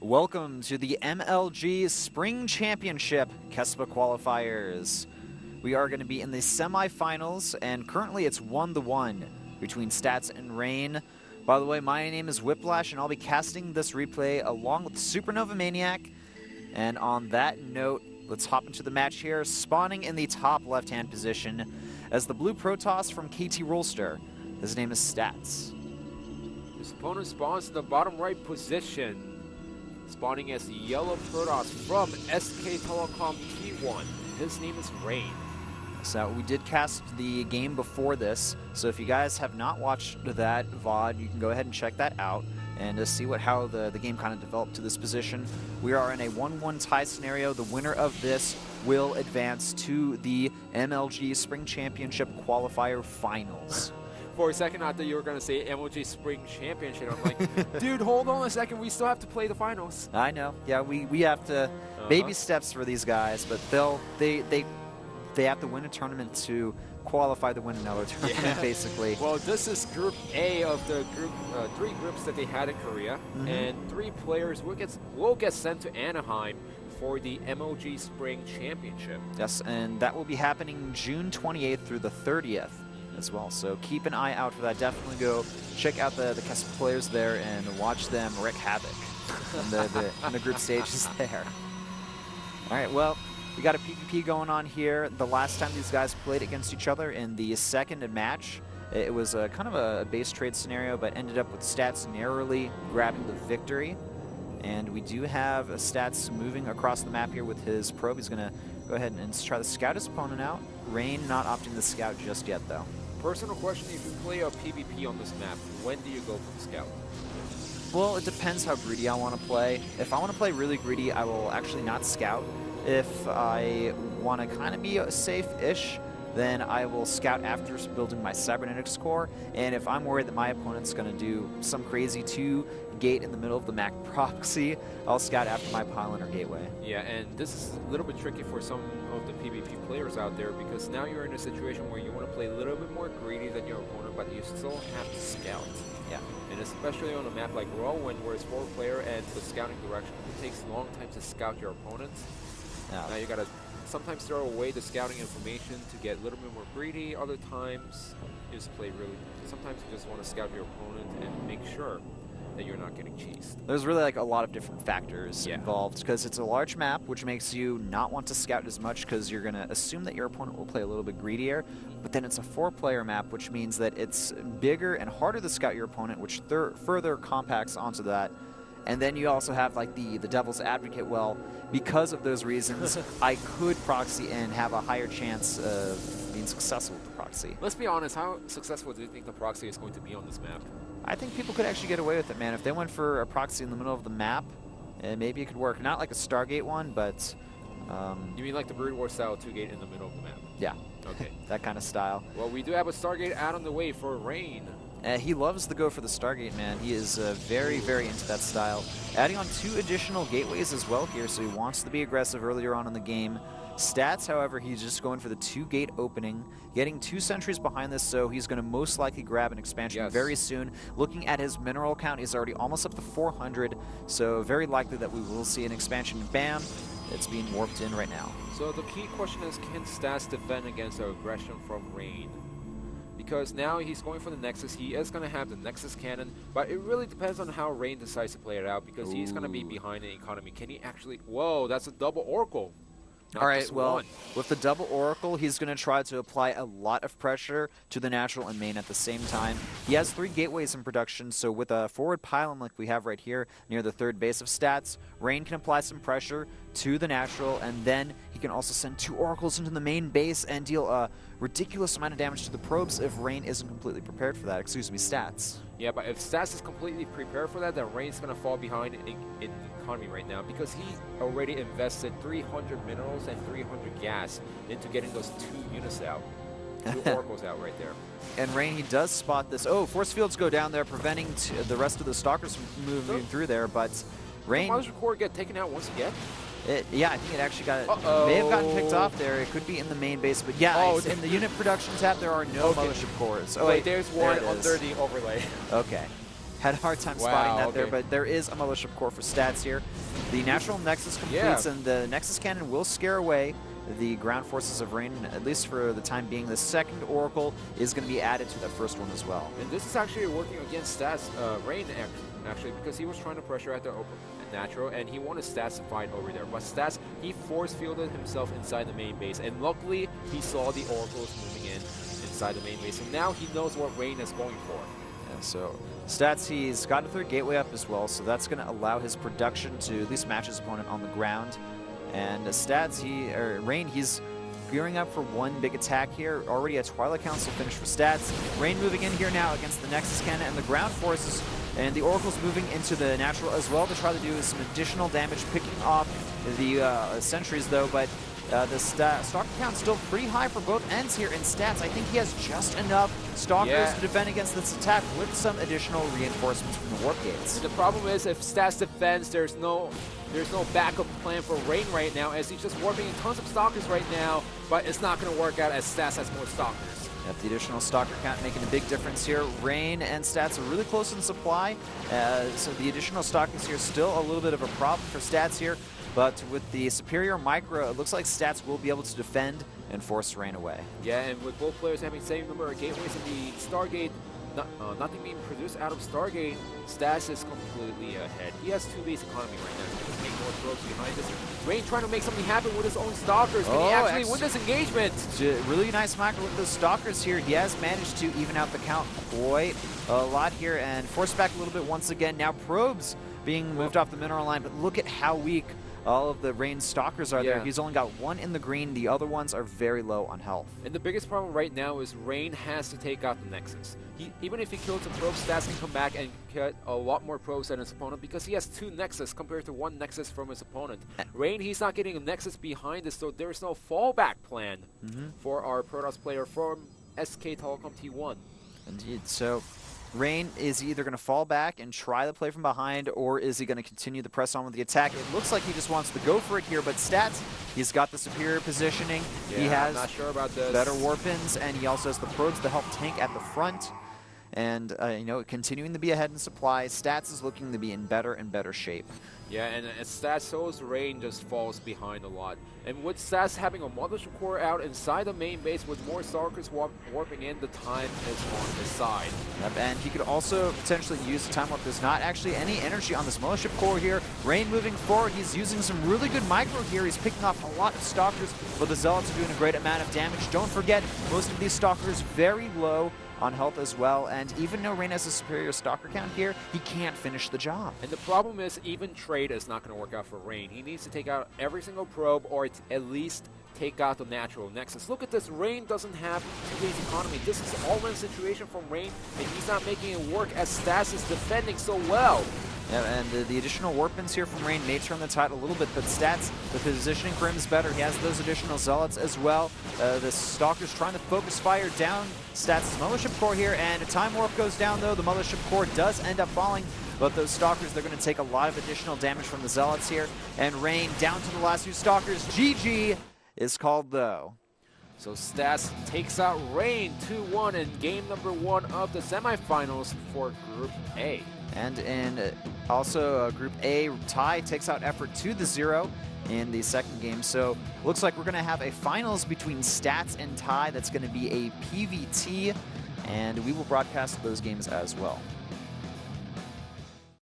Welcome to the MLG Spring Championship Kespa qualifiers. We are going to be in the semifinals, and currently it's 1-1 between Stats and Rain. By the way, my name is Whiplash, and I'll be casting this replay along with Supernova Maniac. And on that note, let's hop into the match here, spawning in the top left-hand position as the blue Protoss from KT Rolster. His name is Stats. His opponent spawns in the bottom right position, spawning as the yellow Protoss from SKT1. His name is Rain. So we did cast the game before this, so if you guys have not watched that VOD, you can go ahead and check that out and see how the game kind of developed to this position. We are in a 1-1 tie scenario. The winner of this will advance to the MLG Spring Championship Qualifier Finals. For a second, I thought you were going to say MLG Spring Championship. I'm like, dude, hold on a second. We still have to play the finals. I know. Yeah, we have to baby steps for these guys, but they have to win a tournament to qualify to win another tournament, basically. Well, this is Group A of the three groups that they had in Korea, and 3 players will get sent to Anaheim for the MLG Spring Championship. Yes, and that will be happening June 28th through the 30th as well. So keep an eye out for that. Definitely go check out the Kespa players there and watch them wreak havoc in the group stages there. All right, well, we got a PvP going on here. The last time these guys played against each other in the second match, it was a kind of a base trade scenario, but ended up with Stats narrowly grabbing the victory. And we do have Stats moving across the map here with his probe. He's going to go ahead and try to scout his opponent out. Rain not opting to scout just yet, though. Personal question, if you play a PvP on this map, when do you go for the scout? Well, it depends how greedy I want to play. If I want to play really greedy, I will actually not scout. If I want to kind of be safe-ish, then I will scout after building my cybernetics core. And if I'm worried that my opponent's going to do some crazy 2-gate in the middle of the Mac proxy, I'll scout after my pylon or gateway. Yeah, and this is a little bit tricky for some of the PvP players out there, because now you're in a situation where you want to play a little bit more greedy than your opponent, but you still have to scout. Yeah. And especially on a map like Whirlwind, where it's 4-player and the scouting direction, it takes a long time to scout your opponents. Now you gotta sometimes throw away the scouting information to get a little bit more greedy. Other times, you just play really. Sometimes you just want to scout your opponent and make sure that you're not getting cheesed. There's really like a lot of different factors involved, because it's a large map, which makes you not want to scout as much because you're gonna assume that your opponent will play a little bit greedier. But then it's a 4-player map, which means that it's bigger and harder to scout your opponent, which further compacts onto that. And then you also have like the devil's advocate. Well, because of those reasons, I could proxy and have a higher chance of being successful with the proxy. Let's be honest, how successful do you think the proxy is going to be on this map? I think people could actually get away with it, man. If they went for a proxy in the middle of the map, maybe it could work. Not like a Stargate one, but... you mean like the Brood War style 2-gate in the middle of the map? Yeah. Okay. That kind of style. Well, we do have a Stargate out on the way for Rain. He loves to go for the Stargate, man. He is very, very into that style. Adding on 2 additional gateways as well here, so he wants to be aggressive earlier on in the game. Stats, however, he's just going for the 2-gate opening, getting 2 sentries behind this, so he's going to most likely grab an expansion very soon. Looking at his mineral count, he's already almost up to 400, so very likely that we will see an expansion. Bam! It's being warped in right now. So the key question is, can Stats defend against the aggression from Rain? Because now he's going for the Nexus. He is going to have the Nexus cannon, but it really depends on how Rain decides to play it out, because he's going to be behind the economy. Can he actually... Whoa, that's a double Oracle. All right, well, with the double Oracle, he's going to try to apply a lot of pressure to the natural and main at the same time. He has 3 gateways in production, so with a forward pylon like we have right here near the 3rd base of Stats, Rain can apply some pressure to the natural, and then he can also send 2 Oracles into the main base and deal a ridiculous amount of damage to the probes if Rain isn't completely prepared for that. Excuse me, Stats. Yeah, but if Stats is completely prepared for that, then Rain's going to fall behind in economy right now, because he already invested 300 minerals and 300 gas into getting those 2 units out. 2 Oracles out right there. And Rain, he does spot this. Oh, force fields go down there, preventing the rest of the Stalkers from moving through there, but Rain... Did the core get taken out once again? Yeah, I think it actually may have gotten picked off there. It could be in the main base, but yeah, in the unit production tab, there are no mothership cores. Oh, wait, there's one under the overlay. Okay. had a hard time spotting that there, but there is a Mothership Core for Stats here. The natural Nexus completes, and the Nexus Cannon will scare away the ground forces of Rain, at least for the time being. The second Oracle is going to be added to the first one as well. And this is actually working against Stats, Rain actually, because he was trying to pressure at the natural, and he wanted Stats to fight over there. But Stats, he force fielded himself inside the main base, and luckily he saw the Oracles moving inside the main base. So now he knows what Rain is going for. Yeah, so Stats, he's got a third gateway up as well, so that's going to allow his production to at least match his opponent on the ground. And Stats, Rain, he's gearing up for one big attack here. Already a Twilight Council finish for Stats. Rain moving in here now against the Nexus Cannon and the ground forces, and the Oracle's moving into the natural as well to try to do some additional damage, picking off the sentries though, but the Stalker count still pretty high for both ends here in Stats. I think he has just enough Stalkers to defend against this attack with some additional reinforcements from the Warp Gates. And the problem is, if Stats defends, there's no backup plan for Rain right now, as he's just warping tons of Stalkers right now, but it's not going to work out as Stats has more Stalkers. Yep, the additional Stalker count making a big difference here. Rain and Stats are really close in supply, so the additional Stalkers here still a little bit of a problem for Stats here, but with the superior micro, it looks like Stats will be able to defend and force Rain away. Yeah, and with both players having the same number of gateways in the Stargate, nothing being produced out of Stargate, Stats is completely ahead. He has 2 base economy right now. He can make more probes behind this. Rain trying to make something happen with his own Stalkers. Can he actually win this engagement? Really nice micro with those Stalkers here. He has managed to even out the count quite a lot here and force back a little bit once again. Now probes being moved off the mineral line, but look at how weak all of the Rain Stalkers are there. He's only got 1 in the green. The other ones are very low on health. And the biggest problem right now is Rain has to take out the Nexus. Even if he kills a probe, Stats can come back and get a lot more probes than his opponent because he has 2 Nexus compared to 1 Nexus from his opponent. Rain, he's not getting a Nexus behind this, so there's no fallback plan for our Protoss player from SK Telecom T1. Indeed. So Rain is either going to fall back and try the play from behind, or is he going to continue the press on with the attack? It looks like he just wants to go for it here, but Stats, he's got the superior positioning. Yeah, he has I'm not sure about this. Better warp-ins, and he also has the probes to help tank at the front. And, you know, continuing to be ahead in supply, Stats is looking to be in better and better shape. Yeah, and as Stats shows, Rain just falls behind a lot. And with Stats having a Mothership Core out inside the main base with more Stalkers warping in, the time is on his side. Yep, and he could also potentially use the time warp. There's not actually any energy on this Mothership Core here. Rain moving forward, he's using some really good micro here. He's picking off a lot of Stalkers, but the Zealots are doing a great amount of damage. Don't forget, most of these Stalkers very low on health as well, and even though Rain has a superior Stalker count here, he can't finish the job. And the problem is, even trade is not going to work out for Rain. He needs to take out every single probe, or at least take out the natural Nexus. Look at this, Rain doesn't have 2 base economy. This is an all-in situation from Rain, and he's not making it work as Stats is defending so well. Yeah, and the additional warp-ins here from Rain may turn the tide a little bit, but Stats, the positioning for him is better. He has those additional Zealots as well. The Stalker's trying to focus fire down Stats' Mothership Core here, and a time warp goes down though. The Mothership Core does end up falling, but those Stalkers, they're going to take a lot of additional damage from the Zealots here. And Rain down to the last 2 Stalkers. GG is called though. So Stats takes out Rain 2-1 in game number 1 of the semifinals for Group A. And in also Group A, Ty takes out Effort 2-0 in the second game. So looks like we're going to have a finals between Stats and Ty. That's going to be a PvT, and we will broadcast those games as well.